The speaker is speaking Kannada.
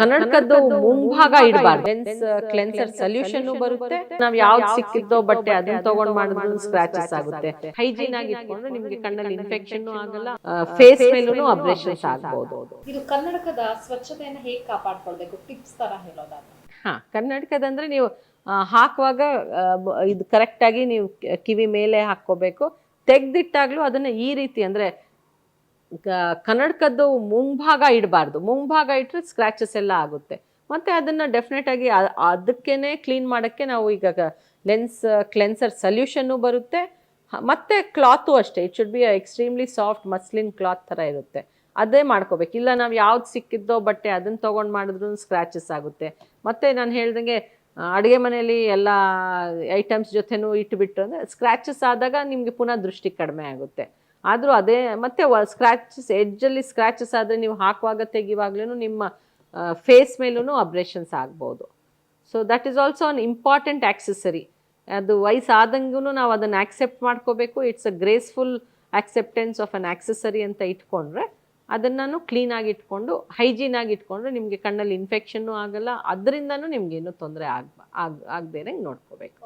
ಕನ್ನಡಕದ್ದು ಮುಂಭಾಗ ಇಡಬಾರ್ದು. ಲೆನ್ಸ್ ಕ್ಲೆನ್ಸರ್ ಸೊಲ್ಯೂಷನ್ ಬರುತ್ತೆ. ನಾವ್ ಯಾವ್ದು ಸಿಕ್ಕಿದ್ದೋ ಬಟ್ಟೆ ಅದನ್ನ ತಗೊಂಡ್ ಮಾಡಿದ್ರು ಸ್ಕ್ರಾಚಸ್ ಆಗುತ್ತೆ. ಹೈಜೀನ್ ಆಗಿ ಇಟ್ಕೊಂಡ್ರೆ ನಿಮ್ಗೆ ಕಣ್ಣಲ್ಲಿ ಇನ್ಫೆಕ್ಷನ್ ಆಗಲ್ಲ, ಫೇಸ್ ಮೇಲೂ ಅಬ್ರೇಷನ್ಸ್ ಆಗಬಹುದು. ಇದು ಕನ್ನಡಕದ ಸ್ವಚ್ಛತೆಯನ್ನು ಹೇಗೆ ಕಾಪಾಡ್ಕೊಳ್ಬೇಕು ಟಿಪ್ಸ್ ತರ ಹೇಳೋದಾದ್ರೆ? ಕನ್ನಡಕದಂದ್ರೆ ನೀವು ಹಾಕುವಾಗ ಇದು ಕರೆಕ್ಟ್ ಆಗಿ ನೀವು ಕಿವಿ ಮೇಲೆ ಹಾಕೋಬೇಕು. ತೆಗ್ದಿಟ್ಟಾಗ್ಲೂ ಅದನ್ನ ಈ ರೀತಿ ಅಂದ್ರೆ ಕನ್ನಡಕದ್ದು ಮುಂಭಾಗ ಇಡಬಾರ್ದು. ಮುಂಭಾಗ ಇಟ್ಟರೆ ಸ್ಕ್ರಾಚಸ್ ಎಲ್ಲ ಆಗುತ್ತೆ. ಮತ್ತೆ ಅದನ್ನ ಡೆಫಿನೆಟ್ ಆಗಿ ಅದಕ್ಕೇನೆ ಕ್ಲೀನ್ ಮಾಡೋಕ್ಕೆ ನಾವು ಈಗ ಲೆನ್ಸ್ ಕ್ಲೆನ್ಸರ್ ಸೊಲ್ಯೂಷನ್ನು ಬರುತ್ತೆ. ಮತ್ತೆ ಕ್ಲಾತು ಅಷ್ಟೇ, it should be extremely soft muslin cloth ಥರ ಇರುತ್ತೆ. ಅದೇ ಮಾಡ್ಕೋಬೇಕು. ಇಲ್ಲ ನಾವು ಯಾವ್ದು ಸಿಕ್ಕಿದ್ದೋ ಬಟ್ಟೆ ಅದನ್ನ ತೊಗೊಂಡು ಮಾಡಿದ್ರು ಸ್ಕ್ರಾಚಸ್ ಆಗುತ್ತೆ. ಮತ್ತೆ ನಾನು ಹೇಳ್ದಂಗೆ ಅಡುಗೆ ಮನೆಯಲ್ಲಿ ಎಲ್ಲ ಐಟಮ್ಸ್ ಜೊತೆನೂ ಇಟ್ಬಿಟ್ಟು ಅಂದರೆ ಸ್ಕ್ರ್ಯಾಚಸ್ ಆದಾಗ ನಿಮಗೆ ಪುನಃ ದೃಷ್ಟಿ ಕಡಿಮೆ ಆಗುತ್ತೆ. ಆದರೂ ಅದೇ ಮತ್ತೆ ಸ್ಕ್ರ್ಯಾಚಸ್ ಎಡ್ಜಲ್ಲಿ ಸ್ಕ್ರ್ಯಾಚಸ್ ಆದರೆ ನೀವು ಹಾಕುವಾಗ ತೆಗಿವಾಗ್ಲೂ ನಿಮ್ಮ ಫೇಸ್ ಮೇಲೂ ಅಬ್ರೇಷನ್ಸ್ ಆಗ್ಬೋದು. So that is also an important accessory. ಅದು ವಯಸ್ಸಾದಂಗೂ ನಾವು ಅದನ್ನು ಆಕ್ಸೆಪ್ಟ್ ಮಾಡ್ಕೋಬೇಕು. It's a graceful acceptance of an accessory ಅಂತ ಇಟ್ಕೊಂಡ್ರೆ ಅದನ್ನು ಕ್ಲೀನಾಗಿ ಇಟ್ಕೊಂಡು ಹೈಜೀನಾಗಿ ಇಟ್ಕೊಂಡ್ರೆ ನಿಮಗೆ ಕಣ್ಣಲ್ಲಿ ಇನ್ಫೆಕ್ಷನ್ನು ಆಗಲ್ಲ, ಅದರಿಂದನೂ ನಿಮ್ಗೇನು ತೊಂದರೆ ಆಗದೇನೆ ನೋಡ್ಕೋಬೇಕು.